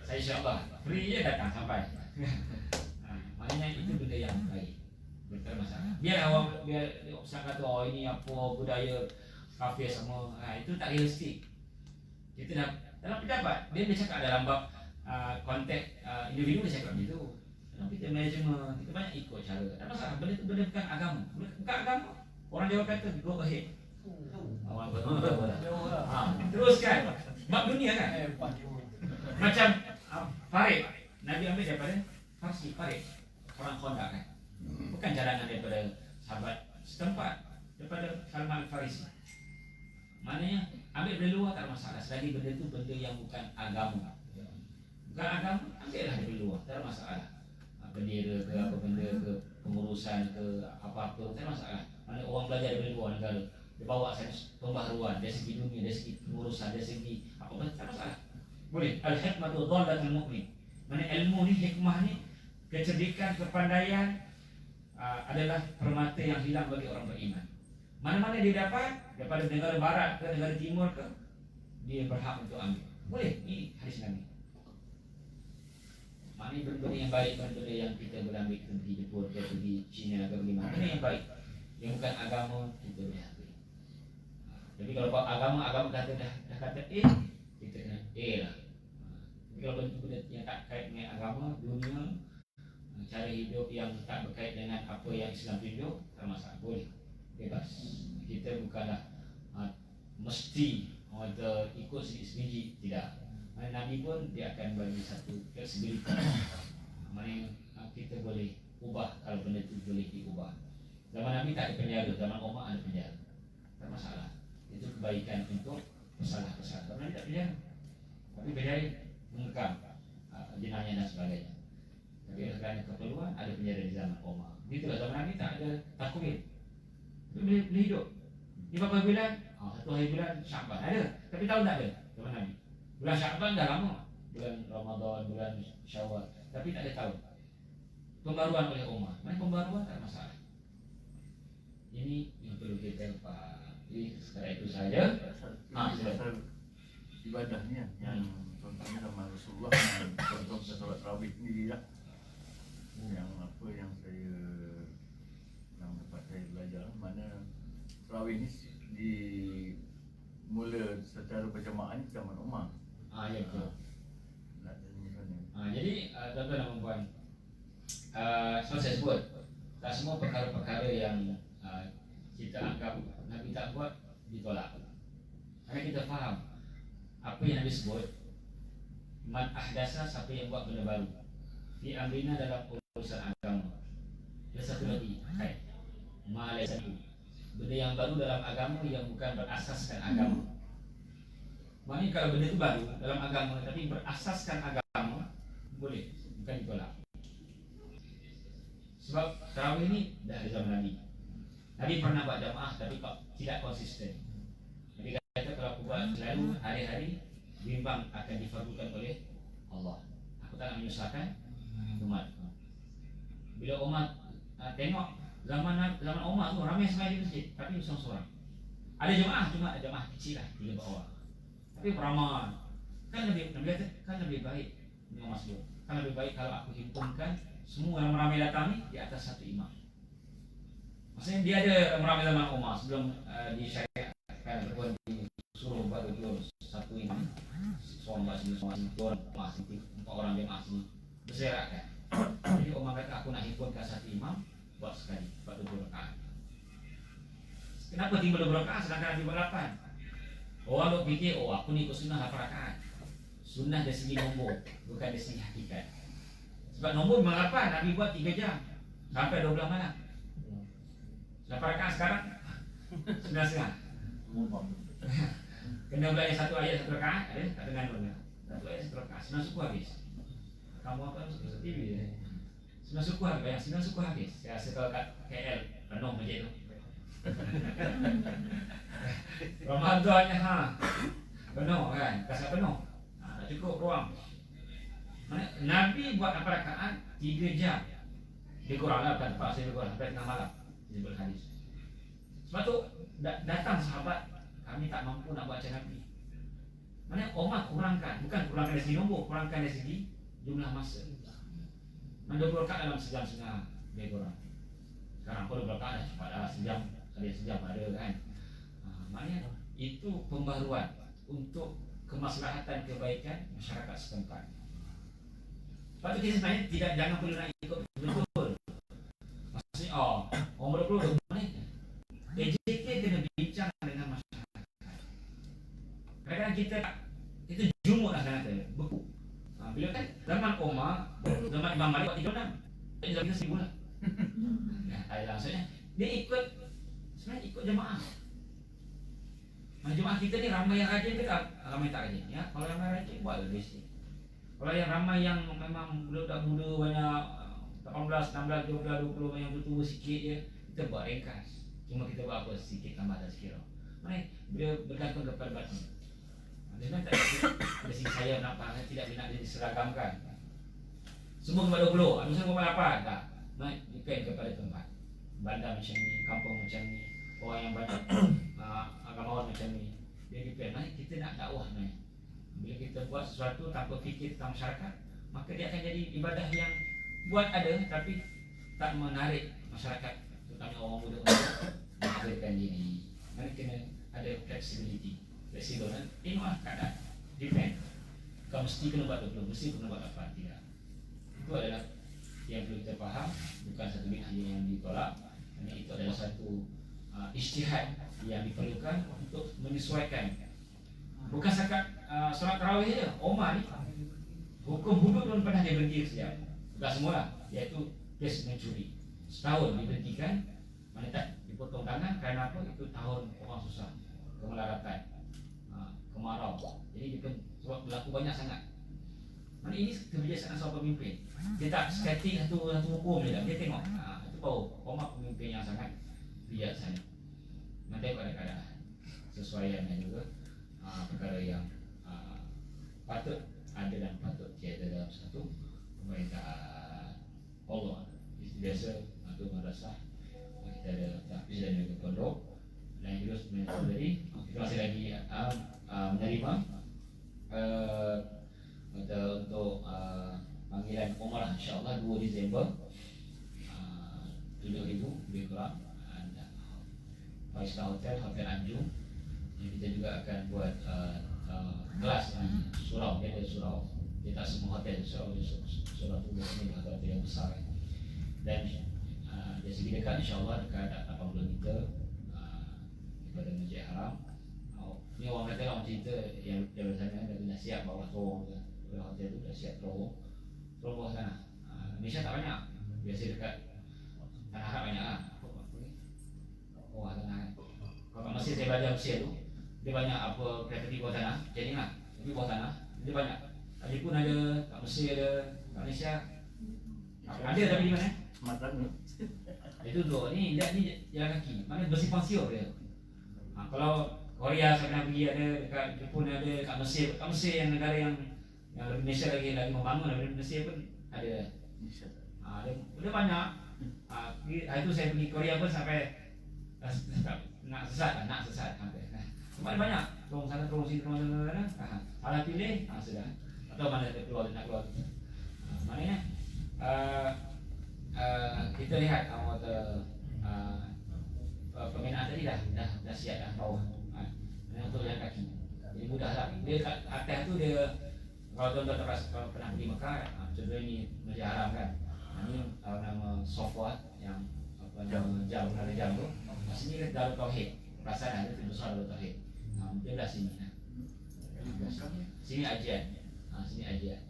Saya insyaAllah free je datang sampai. Maknanya itu benda yang baik. Tak masalah. Biar awak kata ini apa budaya kafir semua. Itu tak realistik. Kita dah dalam pendapat dia cakap dalam bab konteks individu dia cakap begitu. Dalam kita manajemen kita banyak ikut cara. Tak masalah. Benda itu benda bukan agama. Bukan agama. Orang Jawa kata go ahead. Orang teruskan. Bab dunia kan. Macam Farid. Nabi ambil daripada Farsi Farid. Orang Khandaq kan. Bukan cadangan daripada sahabat setempat, daripada Salman Al-Farisi. Maknanya ambil dari luar tak masalah. Selagi benda itu benda yang bukan agama. Bukan agama, ambillah dari luar, tak masalah. Bendera ke apa benda ke, pengurusan ke apa-apa, tak masalah. Mana orang belajar dari luar negara, dia bawa saya pembaharuan dari segi dunia, dari segi pengurusan, dari segi apa, tak masalah. Boleh. Al-hikmatu dhallatul mu'min. Mana ilmu ni, hikmah ni, kecerdikan, kepandaian adalah permata yang hilang bagi orang beriman. Mana-mana dia dapat daripada negara barat ke negara timur ke, dia berhak untuk ambil. Boleh. Ini hadis Nabi. Maknanya benda yang baik, benda yang kita boleh ambil, kita pergi Jepun, kita pergi China ke pergi mana, benda yang baik. Yang bukan agama kita boleh ambil. Tapi kalau agama kata dah kata A, kita kena A lah. Tapi kalau benda yang tak kait dengan agama, dunia, cara hidup yang tak berkait dengan apa yang Islam tunjuk, tak masalah, boleh, bebas. Kita bukanlah mesti kita ikut sebiji, tidak. Nabi pun dia akan bagi satu flexibility. Mana kita boleh ubah kalau benda itu boleh diubah. Zaman Nabi tak ada penjara, zaman Umar ada penjara, tak masalah. Itu kebaikan untuk pesalah-pesalah. Zaman Nabi tak penjara, tapi penjara mengekang jenayah dan sebagainya. Tapi kerana keperluan ada penjara di zaman Umar. Itulah zaman Nabi tak ada takwil. Boleh hidup. 50 bulan, satu hari bulan Syaban ada, tapi tahun tak ada zaman Nabi. Bulan Syaban dah lama, bulan Ramadan, bulan Syawal, tapi tak ada tahun. Pembaruan oleh Umar. Mana pembaruan tak masalah. Ini yang perlu kita pahami. Sekarang itu saja. Pasal ibadah ni yang contohnya zaman Rasulullah, contoh solat tarawih sendiri lah. Yang apa yang tempat saya belajar, mana tarawih ni mula secara berjamaah ni zaman Umar. Ya betul. Nak tanya macam mana? Jadi tuan-tuan dan puan, seperti saya sebut, tak semua perkara-perkara yang kita anggap Nabi tak buat ditolak. Karena kita faham apa yang Nabi sebut, man ahdasa, siapa yang buat benda baru fi amrina dalam urusan agama. Ada satu lagi kait malaisatu, benda yang baru dalam agama yang bukan berasaskan agama. Maknanya kalau benda itu baru dalam agama tapi berasaskan agama, boleh, bukan ditolak. Sebab tarawih ini dah ada zaman Nabi. Nabi pernah buat jamaah tapi tidak konsisten. Nabi kata kalau aku buat selalu hari-hari, bimbang akan difardukan oleh Allah. Aku tak nak menyusahkan umat. Bila umat tengok zaman Umar tu ramai sekali di masjid, tapi seorang-seorang. Ada jemaah, cuma jemaah kecil lah, 3 orang. Tapi ramai. Kan lebih kata kan lebih baik Umar sebut. Kan lebih baik kalau aku himpunkan semua yang ramai datang ni di atas satu imam. Maksudnya dia ada ramai zaman Umar sebelum disyariatkan ataupun disuruh buat dua satu imam, seorang buat sini, seorang sini, empat orang jemaah sini bersyaratkan. Jadi Umar kata aku nak himpunkan satu imam buat sekali, buat 20 rakaat. Kenapa timbul 20 rakaat sedangkan Nabi buat 8? Orang duk fikir, oh aku ni ikut sunnah 8 rakaat. Sunnah dari segi nombor, bukan dari segi hakikat. Sebab nombor memang 8, Nabi buat 3 jam sampai 12 malam. 8 rakaat sekarang 9.30. Kena belajar satu ayat satu rakaat, ada tak dengar dulu. Satu ayat satu rakaat, 9 suku habis. Kamu apa suku TV je. 9 suku habis, bayang 9 suku habis. Saya rasa kalau kat KL penuh masjid tu. Ramadannya penuh kan, kasar penuh. Tak cukup ruang. Nabi buat 8 rakaat 3 jam. Dia kurang lah, bukan terpaksa dia kurang sampai tengah malam. Dia buat hadis. Sebab tu datang sahabat, kami tak mampu nak baca Nabi. Maknanya Umar kurangkan, bukan kurangkan dari segi nombor, kurangkan dari segi jumlah masa. 20 rakaat dalam sejam setengah dia kurang. Sekarang pun 20 rakaat dah cepat dah, sejam, ada sejam ada kan. Maknanya itu pembaruan untuk kemaslahatan kebaikan masyarakat setempat. Sebab tu kita sebenarnya jangan perlu nak ikut betul-betul. Maksudnya orang berpeluh mana? AJK kena bincang dengan masyarakat. Kadang-kadang kita jumuk lah kata beku. Bila kan zaman Umar, zaman Imam Malik buat 36. Jadi zaman kita 1000 lah. Maksudnya dia ikut, sebenarnya ikut jemaah. Jemaah kita ni ramai yang rajin ke tak? Ramai tak rajin. Ya, kalau ramai rajin buat lebih sikit. Kalau yang ramai yang memang budak muda banyak 18, 16, 12, 20 yang bertua sikit je, kita buat ringkas. Cuma kita buat apa? Sikit tambah dan sikit. Mana dia bergantung kepada batu. Sebenarnya tak ada sini saya nampak tidak nak diseragamkan. Semua kepada 20, ada semua kepada 8 tak. Depend kepada tempat. Bandar macam ni, kampung macam ni, orang yang banyak agamawan macam ni. Dia depend. Kita nak dakwah ni. Bila kita buat sesuatu tanpa fikir tentang masyarakat, maka dia akan jadi ibadah yang buat ada tapi tak menarik masyarakat, terutama orang muda untuk menghadirkan diri. Mari kena ada flexibility. Fleksibel kan? Tengoklah keadaan. Depend. Kau mesti kena buat 20, mesti kena buat 8. Tidak. Itu adalah yang perlu kita faham. Bukan satu bid'ah yang ditolak. Itu adalah satu ijtihad yang diperlukan untuk menyesuaikan. Bukan sekat solat tarawih saja. Umar ni hukum hudud pun pernah dia berhenti sekejap. Bukan semualah. Iaitu kes mencuri. Setahun diberhentikan. Mana tak dipotong tangan kerana apa? Itu tahun orang susah, kemelaratan, kemarau. Jadi dia pun sebab berlaku banyak sangat. Mana ini kebiasaan seorang pemimpin. Dia tak statik satu hukum je. Dia tengok. Itu baru Umar pemimpin yang sangat bijaksana. Nanti pada keadaan sesuaiannya juga. Perkara yang patut ada dan patut tiada dalam satu pemerintahan Allah. Biasa atau madrasah kita ada tahfiz dan juga pondok dan juga sebenarnya tadi kita masih lagi menerima untuk panggilan umrah insyaAllah 2 Disember 7,000 lebih kurang. Five Star Hotel Anjung. Kita juga akan buat kelas surau. Dia ada surau. Dia tak semua hotel surau tu biasanya hotel yang besar. Dan dari segi dekat insyaAllah dekat 80 meter daripada Masjid Haram. Ni orang kata orang cerita yang dari sana dah siap bawah terowong tu. Hotel tu dah siap terowong bawah sana. Malaysia tak banyak. Biasa dekat Tanah Harap banyak lah. Bawah tanah kan. Kalau kat Mesir saya belajar Mesir tu, dia banyak apa kereta di bawah tanah. Jadi lah, tapi bawah tanah dia banyak. Tadi pun ada, kat Mesir ada, kat Malaysia ada tapi di mana? Matang. Itu tu, ni jalan kaki. Mana bersifat siur dia. Kalau Korea saya pernah pergi ada, dekat Jepun ada, kat Mesir yang negara yang lebih Malaysia lagi membangun daripada Mesir pun ada. Dia banyak. Itu saya pergi Korea pun sampai nak sesat sampai. Sebab banyak. Tolong sana, tolong sini, tolong sana. Salah pilih, sudah. Atau mana dia nak keluar. Maknanya kita lihat pembinaan tadi dah siap dah bawah. Untuk jalan kaki. Jadi mudahlah. Dia kat atas tu dia, kalau tuan-tuan kalau pernah pergi Mekah, contoh ini Masjid Haram kan. Ini nama software yang nama jam tu. Sini Darul Tauhid. Perasaan ada tu besar Darul Tauhid. Dia belah sini. Sini ajian. Sini ajian.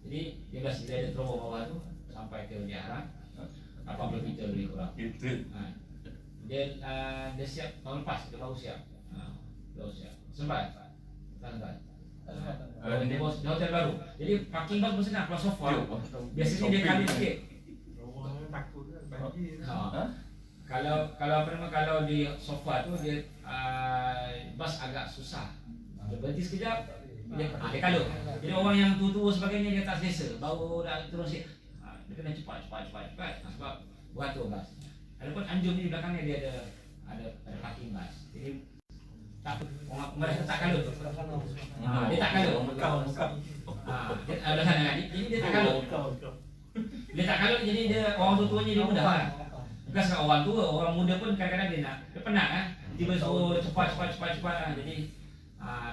Jadi dia belah sini ada terowong bawah tu sampai ke Masjid Haram. 80 meter lebih kurang. Dia siap tahun lepas, dia baru siap. Sempat. Di hotel baru. Jadi parking bus pun senang, keluar sofa. Biasanya dia kali sikit. Kalau di sofa tu dia bas agak susah. Dia berhenti sekejap, dia kalut. Jadi orang yang tua-tua sebagainya dia tak selesa. Baru dah turun sikit. Dia kena cepat. Sebab beratur bas. Adapun Anjung ni di belakangnya dia ada parking bus. Jadi tak orang mereka tak kalut. Dia tak kalut. Dia ada sana. Jadi dia tak kalut. Dia tak kalut, jadi dia orang tua-tuanya dia mudah lah. Bukan sekarang orang tua, orang muda pun kadang-kadang dia penat kan. Tiba suruh cepat lah. Jadi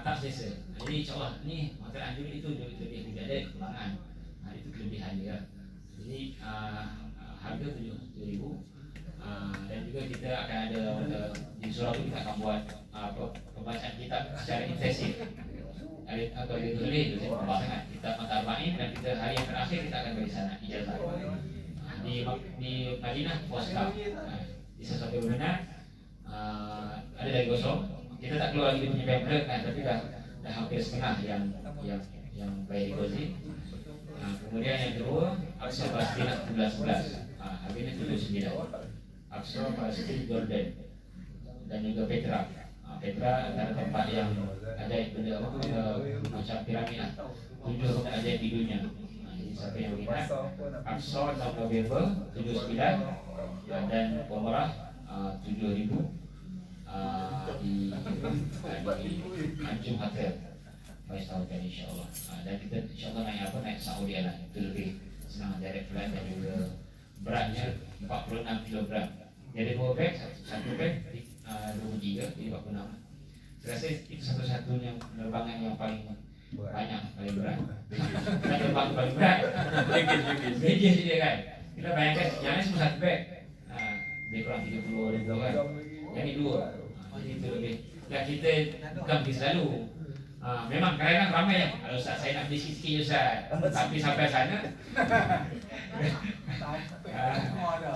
tak selesa. Jadi insyaAllah ni hotel Anjung itu lebih ada kekurangan. Itu kelebihan dia. Jadi harga RM7,000. Dan juga kita akan ada di surau itu kita akan buat pembacaan kitab secara intensif. Atau dia tulis pembahasan kitab Mata Arba'in, dan kita hari yang terakhir kita akan beri sana ijazah di Madinah Puasa. Di sesuatu benar ada dari gosong. Kita tak keluar lagi dia punya pamphlet kan, tapi dah hampir setengah yang bayar di Gozi. Kemudian yang kedua Aqsa Palestina 11. Harganya 79. Aqsa Palestina Jordan, dan juga Petra. Petra antara tempat yang ajaib, benda macam piramid lah. 7 tempat ajaib di dunia. Jadi siapa yang minat, Aqsa tahun November 79 dan Umrah 7,000 di Anjung Hotel 5 tahun kan insyaAllah. Dan kita insyaAllah naik Saudi lah. Itu lebih senang direct flight dan juga beratnya 46 kg. Jadi 2 beg, satu beg 23, jadi 46. Saya rasa itu satu-satunya penerbangan yang paling banyak, paling berat. Kita terbang paling berat. Baggage dia kan. Kita bayangkan yang lain semua satu beg. Dia kurang 30,000 kan. Yang ini 2. Jadi itu lebih. Dan kita bukan pergi selalu. Memang kadang-kadang ramai yang kalau Ustaz saya nak beli sikit-sikit je Ustaz. Tapi sampai sana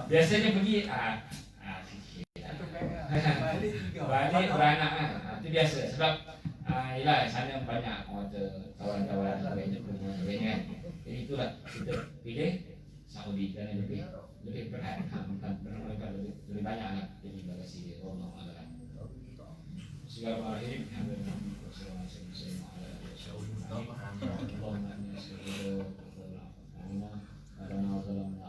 biasanya pergi balik beranak kan. Itu biasa sebab yelah sana banyak tawaran-tawaran sebagainya kan. Jadi itulah kita pilih Saudi kerana lebih berat. Bukan lebih banyak lah jadi bagasi dia. Allah segala ini Allahumma